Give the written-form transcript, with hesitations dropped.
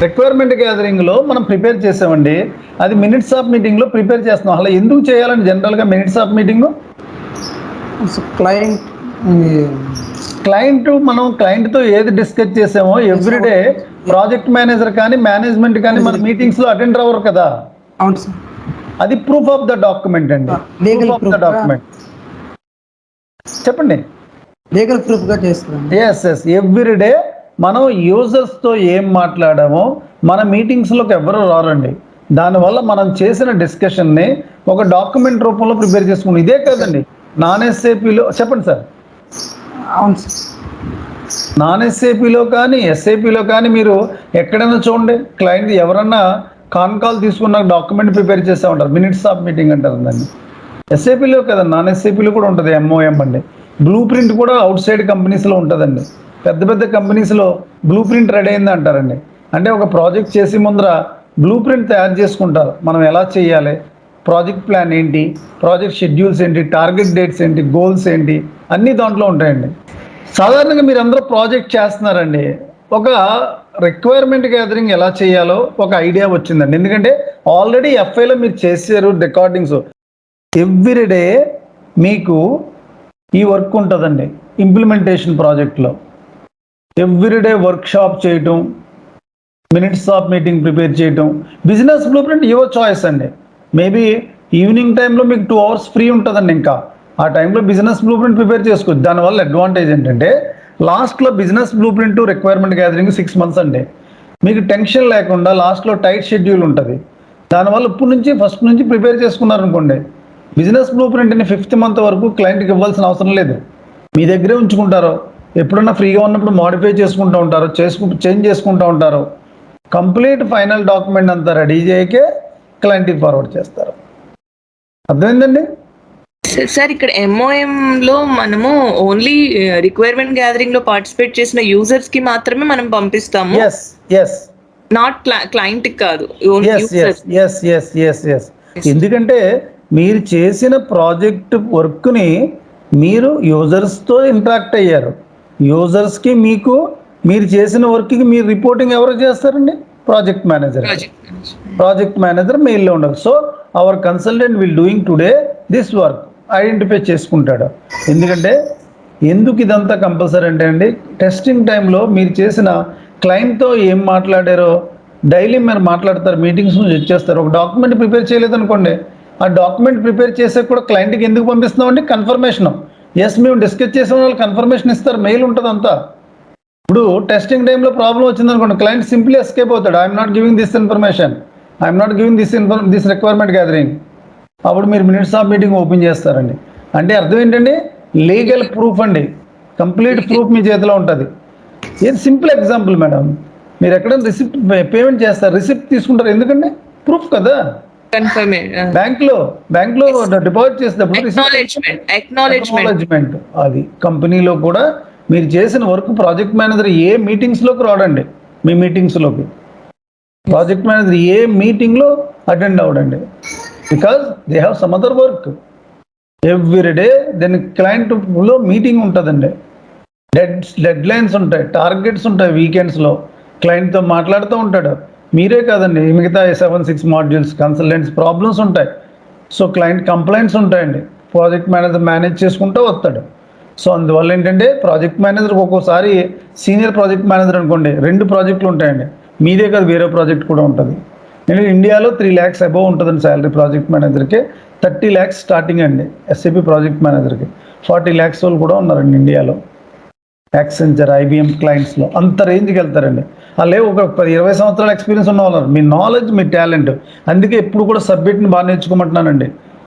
Requirement గ్యాదరింగ్లో మనం prepare చేసామండి, అది మినిట్స్ ఆఫ్ మీటింగ్లో ప్రిపేర్ చేస్తున్నాం. అలా ఎందుకు చేయాలని జనరల్గా మినిట్స్ ఆఫ్ మీటింగ్ క్లయింట్ మనం క్లయింట్తో ఏది డిస్కస్ చేసామో ఎవ్రీడే ప్రాజెక్ట్ మేనేజర్ కానీ మేనేజ్మెంట్ కానీ మన మీటింగ్స్లో అటెండ్ అవ్వరు కదా. అవును సార్. అది ప్రూఫ్ ఆఫ్ ద డాక్యుమెంట్ అండి. ప్రూఫ్ ఆఫ్ ద డాక్యుమెంట్ చెప్పండి. లీగల్ ప్రూఫ్గా చేస్తున్నాం. ఎస్ ఎవ్రీడే మనం యూజర్స్తో ఏం మాట్లాడామో మన మీటింగ్స్లోకి ఎవరు రారండి. దానివల్ల మనం చేసిన డిస్కషన్ని ఒక డాక్యుమెంట్ రూపంలో ప్రిపేర్ చేసుకున్నాం. ఇదే కదండి నాన్ ఎస్ఏపిలో. చెప్పండి సార్. అవును సార్. నాన్ ఎస్ఏపిలో కానీ ఎస్ఏపిలో కానీ మీరు ఎక్కడైనా చూడండి, క్లయింట్ ఎవరన్నా కాన్ కాల్ తీసుకున్న డాక్యుమెంట్ ప్రిపేర్ చేస్తూ ఉంటారు, మినిట్స్ ఆఫ్ మీటింగ్ అంటారు దాన్ని. ఎస్ఏపిలో కదా, నాన్ ఎస్ఏపిలో కూడా ఉంటుంది ఎంఓఎం అండి. బ్లూ ప్రింట్ కూడా అవుట్ సైడ్ కంపెనీస్లో ఉంటుందండి. పెద్ద పెద్ద కంపెనీస్లో బ్లూ ప్రింట్ రెడీ అయింది అంటారండి. అంటే ఒక ప్రాజెక్ట్ చేసి ముందర బ్లూ ప్రింట్ తయారు చేసుకుంటారు, మనం ఎలా చేయాలి, ప్రాజెక్ట్ ప్లాన్ ఏంటి, ప్రాజెక్ట్ షెడ్యూల్స్ ఏంటి, టార్గెట్ డేట్స్ ఏంటి, గోల్స్ ఏంటి, అన్నీ దాంట్లో ఉంటాయండి. సాధారణంగా మీరు అందరూ ప్రాజెక్ట్ చేస్తున్నారండి, ఒక రిక్వైర్మెంట్ గ్యాదరింగ్ ఎలా చేయాలో ఒక ఐడియా వచ్చిందండి. ఎందుకంటే ఆల్రెడీ ఎఫ్ఐలో మీరు చేశారు రికార్డింగ్స్. ఎవ్రీడే మీకు ఈ వర్క్ ఉంటుందండి ఇంప్లిమెంటేషన్ ప్రాజెక్ట్లో. ఎవ్రీడే వర్క్ షాప్ చేయటం, మినిట్స్ ఆఫ్ మీటింగ్ ప్రిపేర్ చేయటం. Business blue print your choice అండి. మేబీ ఈవినింగ్ టైంలో మీకు 2 hours ఫ్రీ ఉంటుందండి. ఇంకా ఆ టైంలో బిజినెస్ బ్లూ ప్రింట్ ప్రిపేర్ చేసుకోవచ్చు. దానివల్ల అడ్వాంటేజ్ ఏంటంటే లాస్ట్లో business blue print requirement gathering 6 months అండి. మీకు టెన్షన్ లేకుండా లాస్ట్లో టైట్ షెడ్యూల్ ఉంటుంది. దానివల్ల ఇప్పుడు నుంచి ఫస్ట్ నుంచి ప్రిపేర్ చేసుకున్నారనుకోండి, బిజినెస్ బ్లూ ప్రింట్ని 5th month వరకు క్లయింట్కి ఇవ్వాల్సిన అవసరం లేదు. మీ దగ్గరే ఉంచుకుంటారో, ఎప్పుడన్నా ఫ్రీగా ఉన్నప్పుడు మోడిఫై చేసుకుంటూ ఉంటారు, చేంజ్ చేసుకుంటూ ఉంటారు. కంప్లీట్ ఫైనల్ డాక్యుమెంట్ అంతా రెడీ చేయకే క్లయింట్కి ఫార్వర్డ్ చేస్తారు. అర్థమైందండి సార్? ఇక్కడ ఎంఓఎం లో మనము ఓన్లీ రిక్వైర్మెంట్ గ్యాదరింగ్ లో పార్టిసిపేట్ చేసిన యూజర్స్ కి మాత్రమే మనం పంపిస్తాము. నాట్ క్లయింట్ కాదు. ఎందుకంటే మీరు చేసిన ప్రాజెక్ట్ వర్క్ని మీరు యూజర్స్తో ఇంటరాక్ట్ అయ్యారు. యూజర్స్కి మీకు మీరు చేసిన వర్క్కి మీరు రిపోర్టింగ్ ఎవరు చేస్తారండి? ప్రాజెక్ట్ మేనేజర్ మెయిల్లో ఉండదు. So our consultant will doing today this work identify చేసుకుంటాడు. ఎందుకంటే ఎందుకు ఇదంతా కంపల్సరీ అంటే అండి, టెస్టింగ్ టైంలో మీరు చేసిన క్లయింట్తో ఏం మాట్లాడారో డైలీ మీరు మాట్లాడతారు, మీటింగ్స్ నుంచి వచ్చేస్తారు. ఒక డాక్యుమెంట్ ప్రిపేర్ చేయలేదనుకోండి, ఆ డాక్యుమెంట్ ప్రిపేర్ చేసే కూడా క్లయింట్కి ఎందుకు పంపిస్తున్నామండి? కన్ఫర్మేషన్. ఎస్ మేము డిస్కస్ చేసిన వాళ్ళు కన్ఫర్మేషన్ ఇస్తారు, మెయిల్ ఉంటుంది అంతా. ఇప్పుడు టెస్టింగ్ టైంలో ప్రాబ్లం వచ్చిందనుకోండి, క్లయింట్ సింప్లీ ఎస్కేప్ అవుతాడు. I'm not giving this information, I'm not giving this requirement gathering. అప్పుడు మీరు మినిట్స్ ఆఫ్ మీటింగ్ ఓపెన్ చేస్తారండి. అంటే అర్థం ఏంటండి? లీగల్ ప్రూఫ్ అండి, కంప్లీట్ ప్రూఫ్ మీ చేతిలో ఉంటుంది. ఇది సింపుల్ ఎగ్జాంపుల్ మేడం. మీరు ఎక్కడైనా రిసిప్ట్ పేమెంట్ చేస్తారు, రిసిప్ట్ తీసుకుంటారు, ఎందుకండి? ప్రూఫ్ కదా. బ్యాంక్లో డిపాజిట్ చేసేటప్పుడు అక్నాలెడ్జ్మెంట్. అది కంపెనీలో కూడా మీరు చేసిన వర్క్ ప్రాజెక్ట్ మేనేజర్ ఏ మీటింగ్స్లోకి రావడండి. మీ మీటింగ్స్లోకి ప్రాజెక్ట్ మేనేజర్ ఏ మీటింగ్లో అటెండ్ అవ్వడండి. Because they have some other work. Everyday దాని క్లయింట్లో మీటింగ్ ఉంటుందండి. డెడ్ లైన్స్ ఉంటాయి, టార్గెట్స్ ఉంటాయి. వీకెండ్స్లో క్లయింట్తో మాట్లాడుతూ ఉంటాడు. మీరే కాదండి, మిగతా 7-6 modules కన్సల్టెంట్స్ ప్రాబ్లమ్స్ ఉంటాయి. సో క్లయింట్ కంప్లైంట్స్ ఉంటాయండి. ప్రాజెక్ట్ మేనేజర్ మేనేజ్ చేసుకుంటూ వస్తాడు. సో అందువల్ల ఏంటంటే ప్రాజెక్ట్ మేనేజర్ ఒక్కోసారి సీనియర్ ప్రాజెక్ట్ మేనేజర్ అనుకోండి, 2 ప్రాజెక్టులు ఉంటాయండి. మీదే కాదు, వేరే ప్రాజెక్ట్ కూడా ఉంటుంది. నేను ఇండియాలో 3 lakhs అబోవ్ ఉంటుందండి శాలరీ ప్రాజెక్ట్ మేనేజర్కి. 30 lakhs స్టార్టింగ్ అండి ఎస్ఏపీ ప్రాజెక్ట్ మేనేజర్కి. 40 lakhs వాళ్ళు కూడా ఉన్నారండి ఇండియాలో. యాక్సెంచర్, ఐబిఎం క్లయింట్స్లో అంత రేంజ్కి వెళ్తారండి. అలాగే ఒక 10-20 సంవత్సరాల ఎక్స్పీరియన్స్ ఉన్న వాళ్ళు. మీ నాలెడ్జ్, మీ టాలెంట్. అందుకే ఎప్పుడు కూడా సబ్జెక్ట్ని బాగా నేర్చుకోమంటున్నానండి.